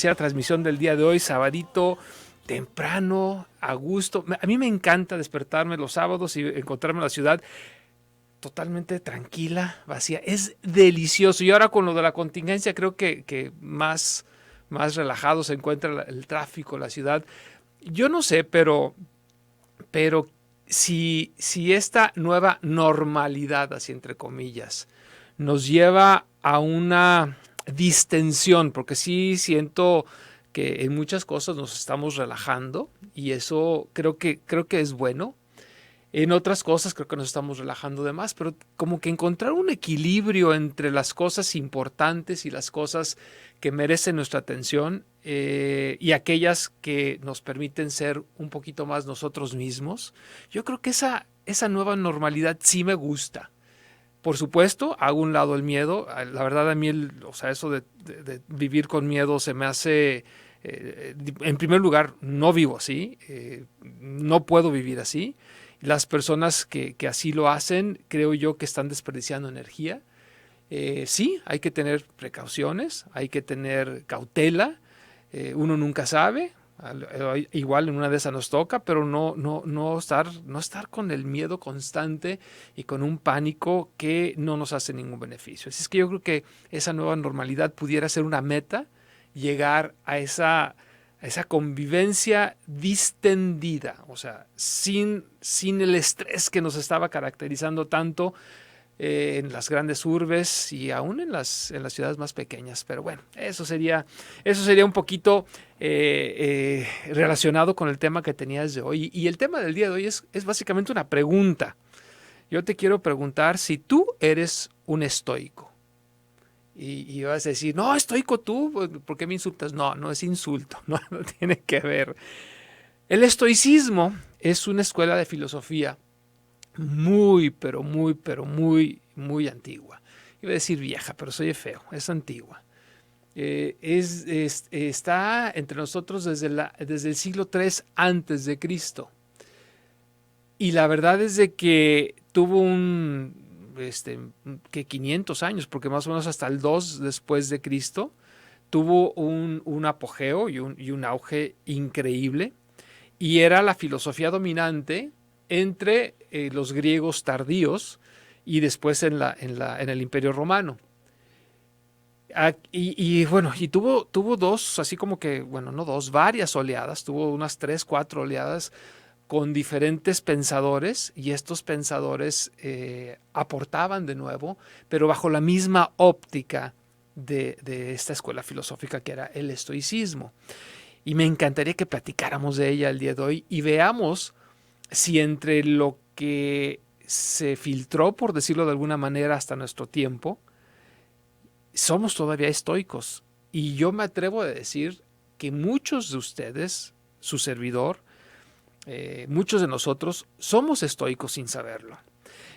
La transmisión del día de hoy, sabadito, temprano, a gusto. A mí me encanta despertarme los sábados y encontrarme en la ciudad totalmente tranquila, vacía. Es delicioso. Y ahora con lo de la contingencia creo que más relajado se encuentra el tráfico, la ciudad. Yo no sé, pero si esta nueva normalidad, así entre comillas, nos lleva a una distensión, porque sí siento que en muchas cosas nos estamos relajando y eso creo que es bueno. En otras cosas creo que nos estamos relajando de más, pero como que encontrar un equilibrio entre las cosas importantes y las cosas que merecen nuestra atención y aquellas que nos permiten ser un poquito más nosotros mismos. Yo creo que esa nueva normalidad sí me gusta. Por supuesto, hago un lado el miedo. La verdad, a mí, eso de vivir con miedo se me hace... en primer lugar, no vivo así. No puedo vivir así. Las personas que así lo hacen, creo yo que están desperdiciando energía. Sí, hay que tener precauciones, hay que tener cautela. Uno nunca sabe. Igual en una de esas nos toca, pero no estar con el miedo constante y con un pánico que no nos hace ningún beneficio. Así es que yo creo que esa nueva normalidad pudiera ser una meta, llegar a esa convivencia distendida, o sea, sin el estrés que nos estaba caracterizando tanto en las grandes urbes y aún en las ciudades más pequeñas. Pero bueno, eso sería un poquito relacionado con el tema que tenías de hoy. Y el tema del día de hoy es básicamente una pregunta. Yo te quiero preguntar si tú eres un estoico. Y vas a decir, no, estoico tú, ¿por qué me insultas? No es insulto, no tiene que ver. El estoicismo es una escuela de filosofía muy antigua. Iba a decir vieja, pero soy feo, es antigua. Está entre nosotros desde el siglo III antes de Cristo. Y la verdad es de que tuvo que 500 años, porque más o menos hasta el 2 después de Cristo, tuvo un apogeo y un auge increíble. Y era la filosofía dominante entre los griegos tardíos y después en el Imperio Romano. Y tuvo dos, así como que, bueno, no dos, varias oleadas, tuvo unas 3, 4 oleadas con diferentes pensadores, y estos pensadores aportaban de nuevo, pero bajo la misma óptica de esta escuela filosófica que era el estoicismo. Y me encantaría que platicáramos de ella el día de hoy y veamos si entre lo que se filtró, por decirlo de alguna manera, hasta nuestro tiempo, somos todavía estoicos. Y yo me atrevo a decir que muchos de ustedes, su servidor, muchos de nosotros, somos estoicos sin saberlo.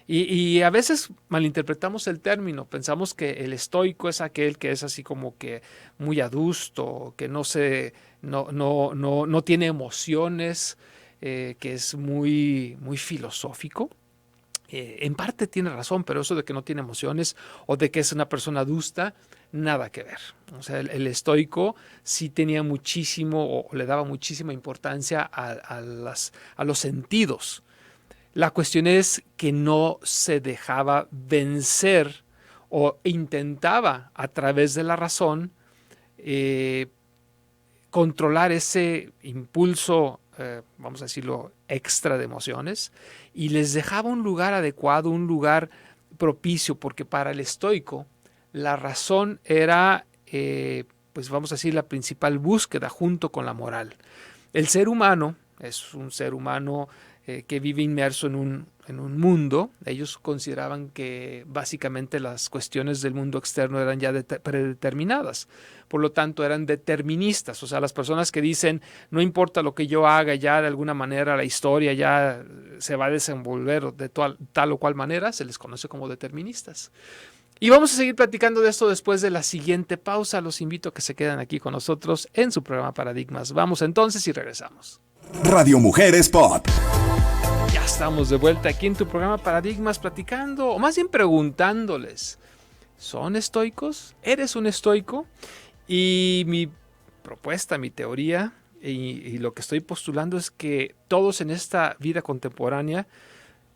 Y a veces malinterpretamos el término, pensamos que el estoico es aquel que es así como que muy adusto, que no tiene emociones, que es muy filosófico. En parte tiene razón, pero eso de que no tiene emociones o de que es una persona adusta, nada que ver. O sea, el estoico sí tenía muchísimo o le daba muchísima importancia a los sentidos. La cuestión es que no se dejaba vencer o intentaba a través de la razón controlar ese impulso, vamos a decirlo, extra de emociones, y les dejaba un lugar adecuado, un lugar propicio, porque para el estoico la razón era, pues vamos a decir, la principal búsqueda junto con la moral. El ser humano es un ser humano que vive inmerso en un mundo. Ellos consideraban que básicamente las cuestiones del mundo externo eran ya predeterminadas, por lo tanto eran deterministas. O sea, las personas que dicen no importa lo que yo haga, ya de alguna manera la historia ya se va a desenvolver de tal o cual manera, se les conoce como deterministas. Y vamos a seguir platicando de esto después de la siguiente pausa. Los invito a que se queden aquí con nosotros en su programa Paradigmas. Vamos entonces y regresamos. Radio Mujeres Pop. Ya estamos de vuelta aquí en tu programa Paradigmas, platicando, o más bien preguntándoles, ¿son estoicos? ¿Eres un estoico? Y mi propuesta, mi teoría, y lo que estoy postulando es que todos en esta vida contemporánea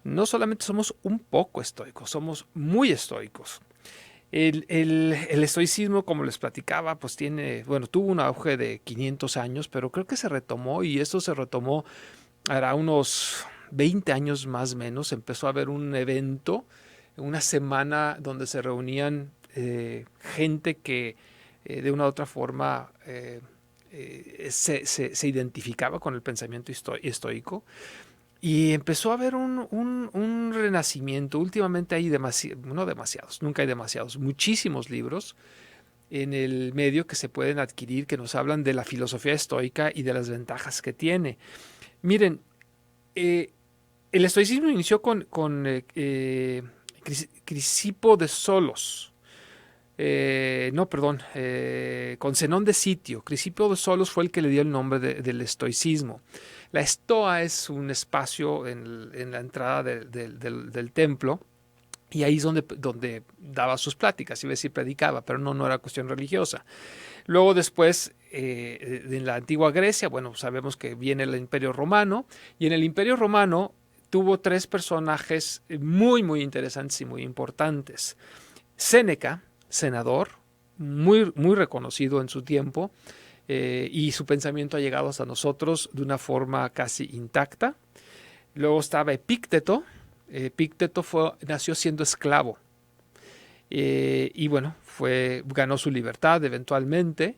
no solamente somos un poco estoicos, somos muy estoicos. El estoicismo, como les platicaba, pues tuvo un auge de 500 años, pero creo que se retomó, y esto se retomó hará unos 20 años más o menos. Empezó a haber un evento, una semana donde se reunían gente que de una u otra forma se identificaba con el pensamiento estoico. Y empezó a haber un renacimiento. Últimamente hay no demasiados, nunca hay demasiados, muchísimos libros en el medio que se pueden adquirir que nos hablan de la filosofía estoica y de las ventajas que tiene. Miren, el estoicismo inició con Crisipo de Solos. Con Zenón de Sitio. Crisipo de Solos fue el que le dio el nombre del estoicismo. La estoa es un espacio en la entrada del templo, y ahí es donde daba sus pláticas, iba a decir predicaba, pero no era cuestión religiosa. Luego después, en la antigua Grecia, bueno, sabemos que viene el Imperio Romano, y en el Imperio Romano tuvo 3 personajes muy, muy interesantes y muy importantes. Séneca, senador, muy, muy reconocido en su tiempo, y su pensamiento ha llegado hasta nosotros de una forma casi intacta. Luego estaba Epícteto. Epícteto nació siendo esclavo, y bueno, ganó su libertad eventualmente,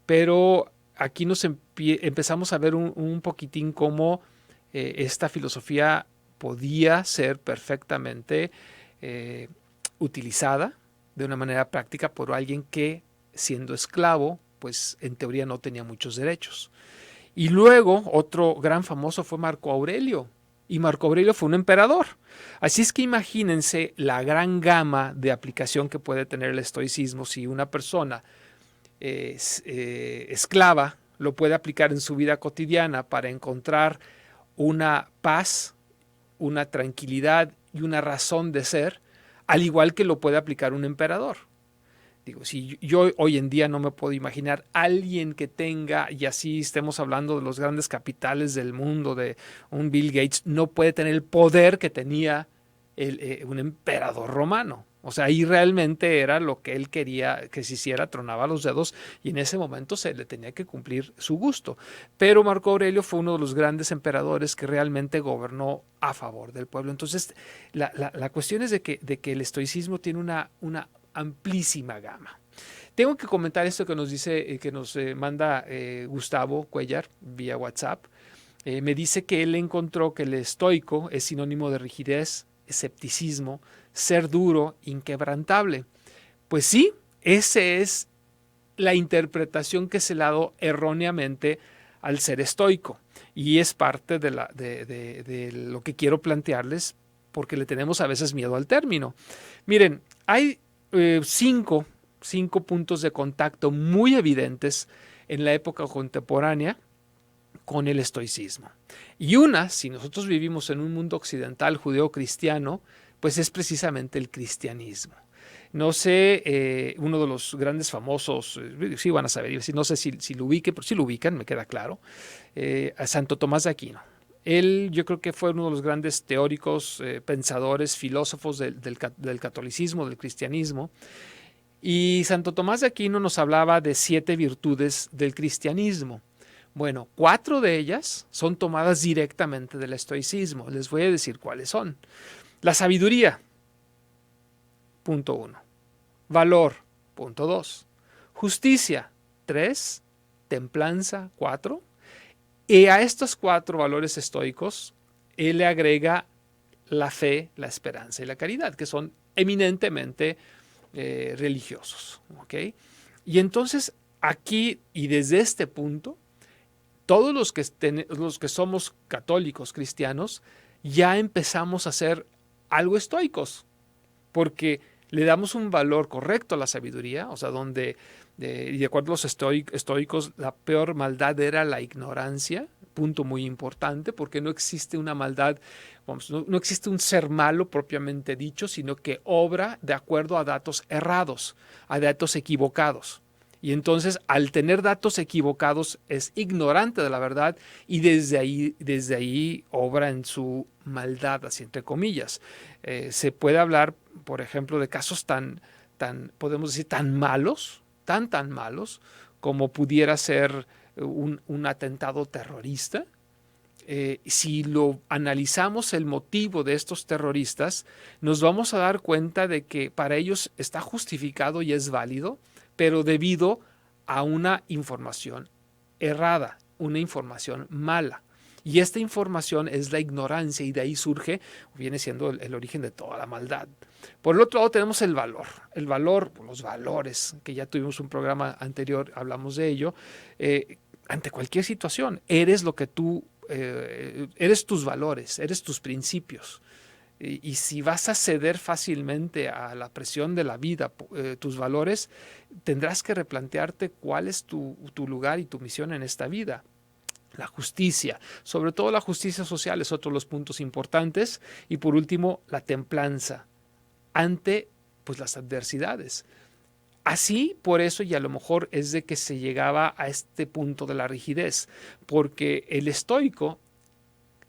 pero aquí empezamos a ver un poquitín cómo esta filosofía podía ser perfectamente utilizada de una manera práctica por alguien que, siendo esclavo, pues en teoría no tenía muchos derechos. Y luego otro gran famoso fue Marco Aurelio, y Marco Aurelio fue un emperador. Así es que imagínense la gran gama de aplicación que puede tener el estoicismo. Si una persona esclava lo puede aplicar en su vida cotidiana para encontrar una paz, una tranquilidad y una razón de ser, al igual que lo puede aplicar un emperador. Digo, si yo hoy en día no me puedo imaginar alguien que tenga, y así estemos hablando de los grandes capitales del mundo, de un Bill Gates, no puede tener el poder que tenía un emperador romano. O sea, ahí realmente era lo que él quería que se hiciera, tronaba los dedos, y en ese momento se le tenía que cumplir su gusto. Pero Marco Aurelio fue uno de los grandes emperadores que realmente gobernó a favor del pueblo. Entonces, la cuestión es de que el estoicismo tiene una amplísima gama. Tengo que comentar esto que nos dice, que nos manda Gustavo Cuellar vía WhatsApp. Me dice que él encontró que el estoico es sinónimo de rigidez, escepticismo, ser duro, inquebrantable. Pues sí, esa es la interpretación que se le ha dado erróneamente al ser estoico, y es parte de lo que quiero plantearles, porque le tenemos a veces miedo al término. Miren, hay 5 puntos de contacto muy evidentes en la época contemporánea con el estoicismo. Y si nosotros vivimos en un mundo occidental judeo-cristiano, pues es precisamente el cristianismo. No sé, uno de los grandes famosos, sí van a saber, no sé si lo ubiquen, pero sí lo ubican, me queda claro, a Santo Tomás de Aquino. Él, yo creo que fue uno de los grandes teóricos, pensadores, filósofos del catolicismo, del cristianismo. Y Santo Tomás de Aquino nos hablaba de 7 virtudes del cristianismo. Bueno, 4 de ellas son tomadas directamente del estoicismo. Les voy a decir cuáles son. La sabiduría, punto 1. Valor, punto 2. Justicia, 3. Templanza, 4. Y a estos 4 valores estoicos, él le agrega la fe, la esperanza y la caridad, que son eminentemente religiosos. ¿Okay? Y entonces aquí, y desde este punto, todos los que somos católicos, cristianos, ya empezamos a ser algo estoicos, porque le damos un valor correcto a la sabiduría, o sea, donde, de acuerdo a los estoicos, la peor maldad era la ignorancia, punto muy importante, porque no existe una maldad, no existe un ser malo propiamente dicho, sino que obra de acuerdo a datos errados, a datos equivocados. Y entonces, al tener datos equivocados, es ignorante de la verdad y desde ahí obra en su maldad, así entre comillas. Se puede hablar, por ejemplo, de casos podemos decir, tan malos, tan malos, como pudiera ser un atentado terrorista. Si lo analizamos el motivo de estos terroristas, nos vamos a dar cuenta de que para ellos está justificado y es válido, pero debido a una información errada, una información mala. Y esta información es la ignorancia y de ahí viene siendo el origen de toda la maldad. Por el otro lado tenemos el valor, los valores, que ya tuvimos un programa anterior, hablamos de ello. Ante cualquier situación, eres lo que tú eres tus valores, eres tus principios. Y si vas a ceder fácilmente a la presión de la vida, tus valores, tendrás que replantearte cuál es tu lugar y tu misión en esta vida. La justicia, sobre todo la justicia social, es otro de los puntos importantes. Y por último, la templanza ante pues, las adversidades. Así, por eso, y a lo mejor es de que se llegaba a este punto de la rigidez, porque el estoico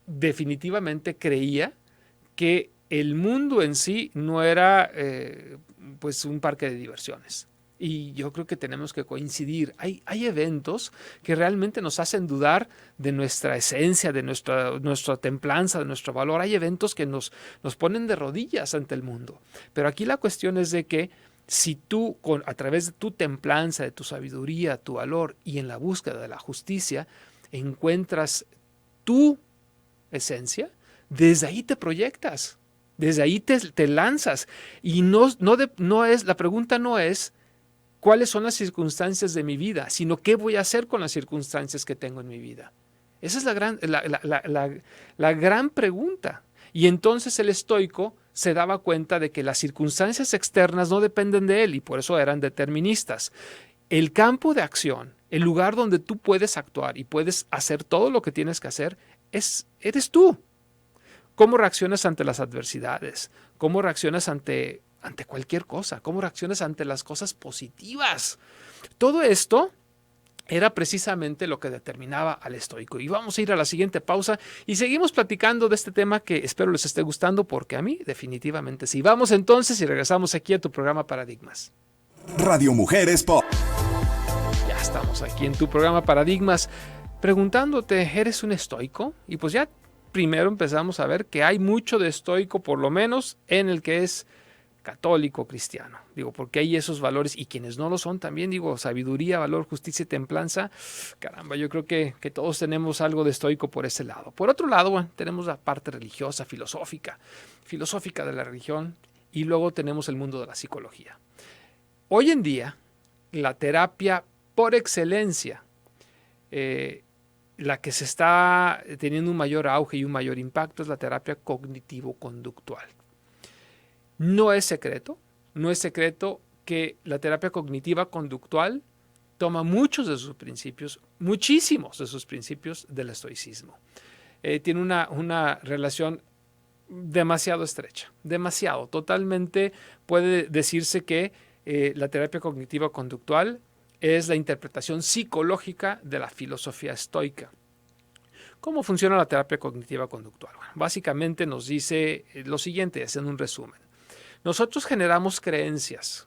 definitivamente creía que el mundo en sí no era pues un parque de diversiones. Y yo creo que tenemos que coincidir. Hay eventos que realmente nos hacen dudar de nuestra esencia, de nuestra templanza, de nuestro valor. Hay eventos que nos ponen de rodillas ante el mundo. Pero aquí la cuestión es de que si tú, a través de tu templanza, de tu sabiduría, tu valor y en la búsqueda de la justicia, encuentras tu esencia, desde ahí te proyectas, desde ahí te lanzas. Y la pregunta no es cuáles son las circunstancias de mi vida, sino qué voy a hacer con las circunstancias que tengo en mi vida. Esa es la gran pregunta. Y entonces el estoico se daba cuenta de que las circunstancias externas no dependen de él y por eso eran deterministas. El campo de acción, el lugar donde tú puedes actuar y puedes hacer todo lo que tienes que hacer, eres tú. ¿Cómo reaccionas ante las adversidades? ¿Cómo reaccionas ante cualquier cosa? ¿Cómo reaccionas ante las cosas positivas? Todo esto era precisamente lo que determinaba al estoico. Y vamos a ir a la siguiente pausa y seguimos platicando de este tema que espero les esté gustando porque a mí definitivamente sí. Vamos entonces y regresamos aquí a tu programa Paradigmas. Radio Mujeres Pop. Ya estamos aquí en tu programa Paradigmas preguntándote, ¿eres un estoico? Y pues ya primero empezamos a ver que hay mucho de estoico, por lo menos en el que es católico, cristiano. Digo, porque hay esos valores y quienes no lo son también, digo, sabiduría, valor, justicia y templanza. Caramba, yo creo que todos tenemos algo de estoico por ese lado. Por otro lado, bueno, tenemos la parte religiosa, filosófica de la religión y luego tenemos el mundo de la psicología. Hoy en día, la terapia por excelencia, la que se está teniendo un mayor auge y un mayor impacto es la terapia cognitivo-conductual. No es secreto que la terapia cognitiva conductual toma muchísimos de sus principios del estoicismo. Tiene una relación demasiado estrecha, totalmente puede decirse que la terapia cognitiva conductual es la interpretación psicológica de la filosofía estoica. ¿Cómo funciona la terapia cognitiva conductual? Bueno, básicamente nos dice lo siguiente, haciendo un resumen. Nosotros generamos creencias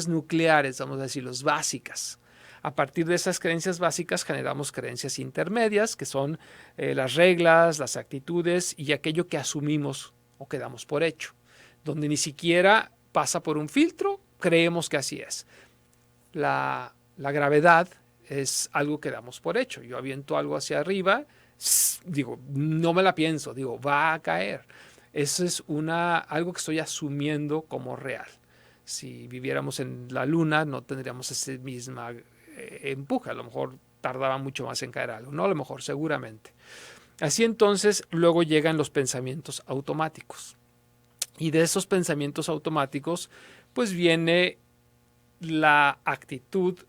nucleares, vamos a decirlos, básicas. A partir de esas creencias básicas generamos creencias intermedias, que son las reglas, las actitudes y aquello que asumimos o que damos por hecho, donde ni siquiera pasa por un filtro, creemos que así es. La gravedad es algo que damos por hecho. Yo aviento algo hacia arriba, digo, no me la pienso, digo, va a caer. Eso es algo que estoy asumiendo como real. Si viviéramos en la luna, no tendríamos ese mismo empuje. A lo mejor tardaba mucho más en caer algo. No, a lo mejor, seguramente. Así entonces, luego llegan los pensamientos automáticos. Y de esos pensamientos automáticos, pues viene la actitud,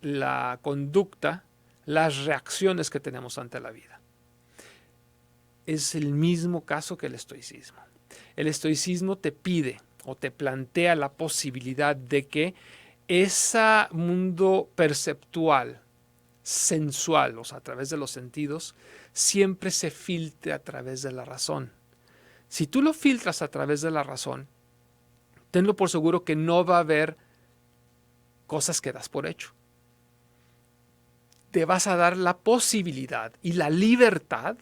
la conducta, las reacciones que tenemos ante la vida. Es el mismo caso que el estoicismo. El estoicismo te pide o te plantea la posibilidad de que ese mundo perceptual, sensual, o sea, a través de los sentidos, siempre se filtra a través de la razón. Si tú lo filtras a través de la razón, tenlo por seguro que no va a haber cosas que das por hecho. Te vas a dar la posibilidad y la libertad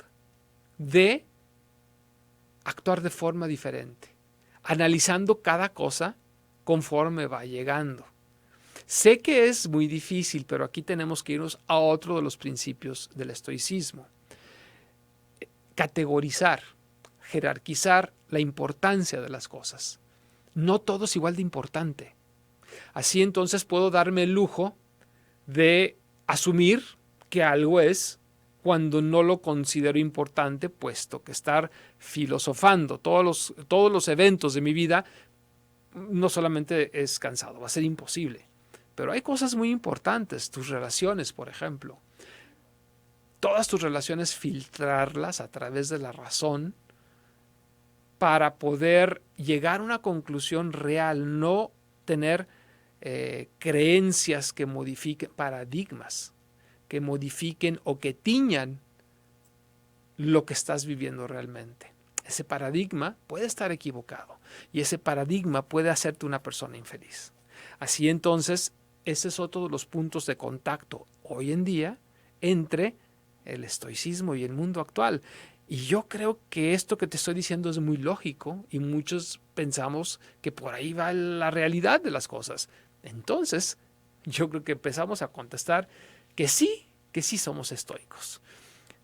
de actuar de forma diferente, analizando cada cosa conforme va llegando. Sé que es muy difícil, pero aquí tenemos que irnos a otro de los principios del estoicismo. Categorizar, jerarquizar la importancia de las cosas. No todo es igual de importante. Así entonces puedo darme el lujo de asumir que algo es cuando no lo considero importante, puesto que estar filosofando todos los eventos de mi vida no solamente es cansado, va a ser imposible. Pero hay cosas muy importantes, tus relaciones, por ejemplo. Todas tus relaciones filtrarlas a través de la razón para poder llegar a una conclusión real, no tener creencias que modifiquen, paradigmas que modifiquen o que tiñan lo que estás viviendo realmente. Ese paradigma puede estar equivocado y ese paradigma puede hacerte una persona infeliz. Así entonces, ese es otro de los puntos de contacto hoy en día entre el estoicismo y el mundo actual. Y yo creo que esto que te estoy diciendo es muy lógico y muchos pensamos que por ahí va la realidad de las cosas. Entonces, yo creo que empezamos a contestar que sí somos estoicos.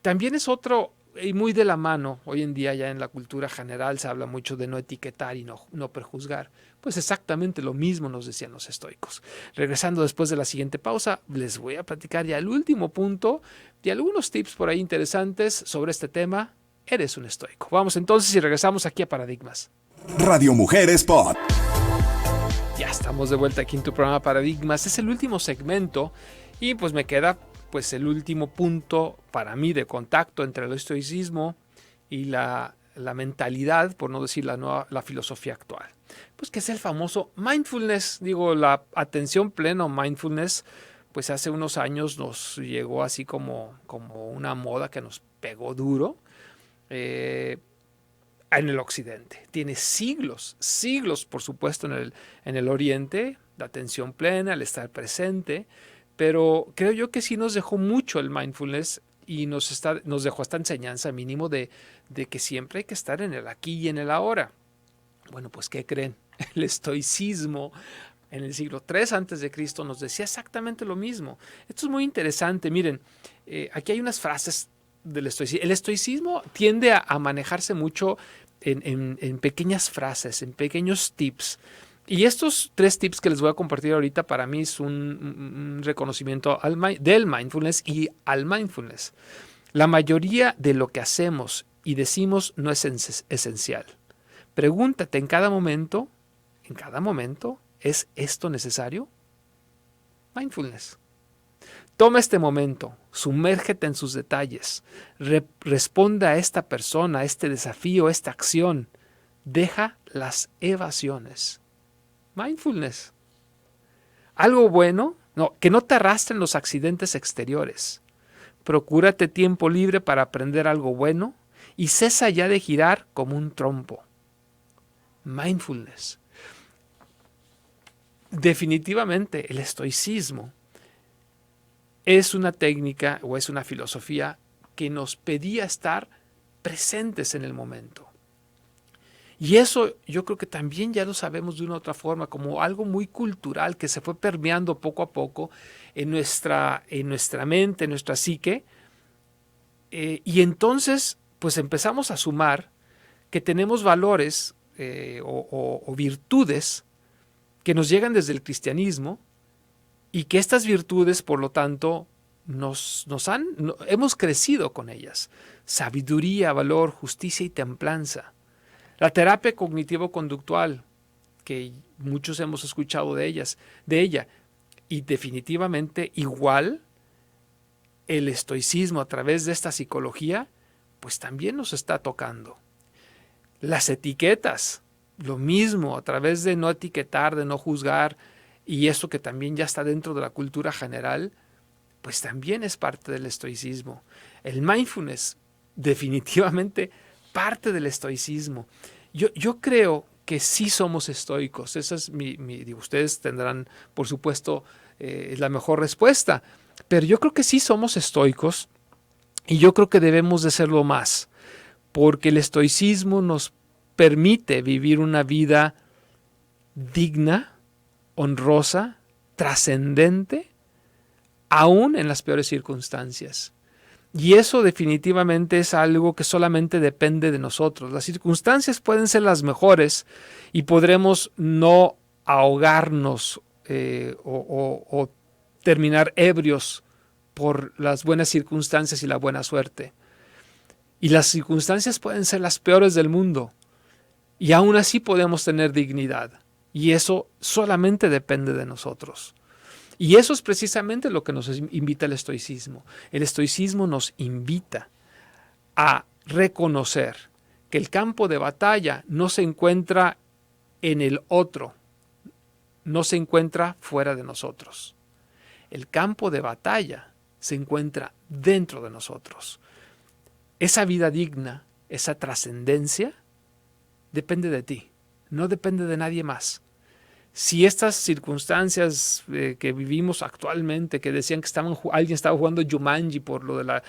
También es otro, y muy de la mano, hoy en día ya en la cultura general se habla mucho de no etiquetar y no prejuzgar. Pues exactamente lo mismo nos decían los estoicos. Regresando después de la siguiente pausa, les voy a platicar ya el último punto y algunos tips por ahí interesantes sobre este tema. Eres un estoico. Vamos entonces y regresamos aquí a Paradigmas. Radio Mujeres Pop. Ya estamos de vuelta aquí en tu programa Paradigmas. Es el último segmento y pues me queda pues el último punto para mí de contacto entre el estoicismo y la mentalidad, por no decir la filosofía actual. Pues que es el famoso mindfulness, digo, la atención plena o mindfulness, pues hace unos años nos llegó así como una moda que nos pegó duro en el occidente. Tiene siglos, por supuesto en el oriente, la atención plena, el estar presente, pero creo yo que sí nos dejó mucho el mindfulness y nos dejó esta enseñanza mínimo de que siempre hay que estar en el aquí y en el ahora. Bueno, pues ¿qué creen? El estoicismo en el siglo III a.C. nos decía exactamente lo mismo. Esto es muy interesante. Miren, aquí hay unas frases del estoicismo. El estoicismo tiende a manejarse mucho en pequeñas frases, en pequeños tips. Y estos 3 tips que les voy a compartir ahorita para mí es un reconocimiento del mindfulness y al mindfulness. La mayoría de lo que hacemos y decimos no es esencial. Pregúntate en cada momento, ¿es esto necesario? Mindfulness. Toma este momento, sumérgete en sus detalles, responda a esta persona, a este desafío, a esta acción. Deja las evasiones. Mindfulness. Algo bueno, que no te arrastren los accidentes exteriores. Procúrate tiempo libre para aprender algo bueno y cesa ya de girar como un trompo. Mindfulness. Definitivamente el estoicismo es una técnica o es una filosofía que nos pedía estar presentes en el momento. Y eso yo creo que también ya lo sabemos de una u otra forma, como algo muy cultural que se fue permeando poco a poco en nuestra mente, en nuestra psique. Y entonces, pues empezamos a sumar que tenemos valores o virtudes que nos llegan desde el cristianismo y que estas virtudes, por lo tanto, hemos crecido con ellas. Sabiduría, valor, justicia y templanza. La terapia cognitivo-conductual, que muchos hemos escuchado de ella, y definitivamente igual el estoicismo a través de esta psicología, pues también nos está tocando. Las etiquetas, lo mismo, a través de no etiquetar, de no juzgar, y eso que también ya está dentro de la cultura general, pues también es parte del estoicismo. El mindfulness, definitivamente parte del estoicismo. Yo creo que sí somos estoicos. Esa es digo, ustedes tendrán, por supuesto, la mejor respuesta. Pero yo creo que sí somos estoicos y yo creo que debemos de serlo más, porque el estoicismo nos permite vivir una vida digna, honrosa, trascendente, aún en las peores circunstancias. Y eso definitivamente es algo que solamente depende de nosotros. Las circunstancias pueden ser las mejores y podremos no ahogarnos o terminar ebrios por las buenas circunstancias y la buena suerte. Y las circunstancias pueden ser las peores del mundo y aún así podemos tener dignidad. Y eso solamente depende de nosotros. Y eso es precisamente lo que nos invita el estoicismo. El estoicismo nos invita a reconocer que el campo de batalla no se encuentra en el otro, no se encuentra fuera de nosotros. El campo de batalla se encuentra dentro de nosotros. Esa vida digna, esa trascendencia, depende de ti, no depende de nadie más. Si estas circunstancias que vivimos actualmente, que decían que alguien estaba jugando Jumanji por lo de la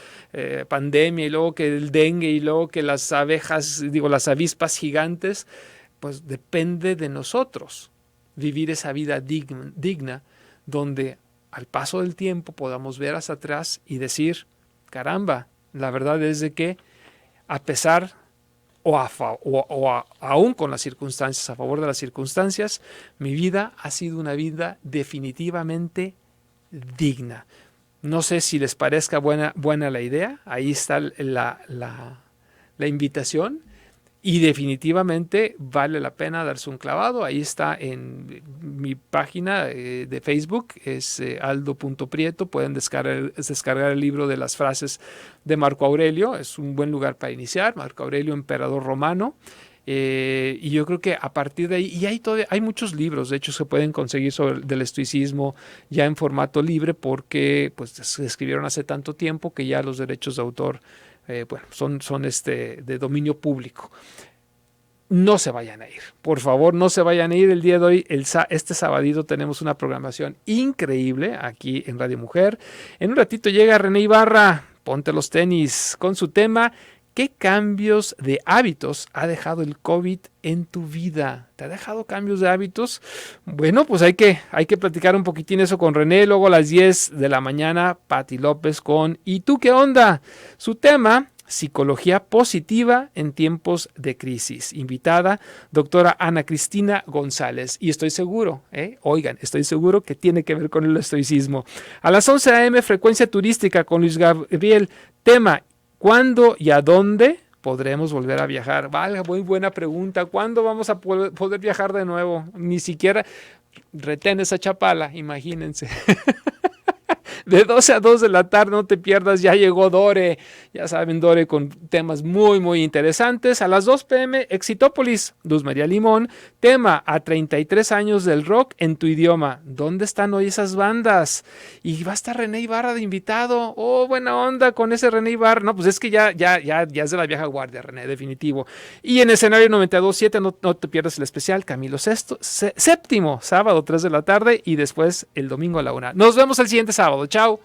pandemia, y luego que el dengue, y luego que las las avispas gigantes, pues depende de nosotros vivir esa vida digna, donde al paso del tiempo podamos ver hacia atrás y decir, caramba, la verdad es de que a pesar aún con las circunstancias, a favor de las circunstancias, mi vida ha sido una vida definitivamente digna. No sé si les parezca buena la idea, ahí está la invitación y definitivamente vale la pena darse un clavado. Ahí está en mi página de Facebook, es aldo.prieto, pueden descargar el libro de las frases de Marco Aurelio, es un buen lugar para iniciar, Marco Aurelio, emperador romano. Y yo creo que a partir de ahí, y hay muchos libros, de hecho, se pueden conseguir del estoicismo ya en formato libre, porque pues se escribieron hace tanto tiempo que ya los derechos de autor son de dominio público. No se vayan a ir, por favor, no se vayan a ir. El día de hoy, este sabadito, tenemos una programación increíble aquí en Radio Mujer. En un ratito llega René Ibarra, ponte los tenis, con su tema ¿qué cambios de hábitos ha dejado el COVID en tu vida? ¿Te ha dejado cambios de hábitos? Bueno, pues hay que platicar un poquitín eso con René. Luego a las 10 de la mañana, Pati López con ¿y tú qué onda? Su tema, psicología positiva en tiempos de crisis. Invitada, doctora Ana Cristina González. Y estoy seguro, estoy seguro que tiene que ver con el estoicismo. A las 11 a.m., frecuencia turística con Luis Gabriel. Tema, ¿cuándo y a dónde podremos volver a viajar? Vale, muy buena pregunta. ¿Cuándo vamos a poder viajar de nuevo? Ni siquiera retén esa chapala, imagínense. De 12 a 2 de la tarde, no te pierdas, ya llegó Dore. Ya saben, Dore con temas muy, muy interesantes. A las 2 p.m, Exitópolis, Luz María Limón. Tema, a 33 años del rock en tu idioma. ¿Dónde están hoy esas bandas? Y va a estar René Ibarra de invitado. Oh, buena onda con ese René Ibarra. No, pues es que ya es de la vieja guardia, René, definitivo. Y en escenario 92.7, no te pierdas el especial Camilo VII, sábado 3 de la tarde y después el domingo a la 1. Nos vemos el siguiente sábado. Chao.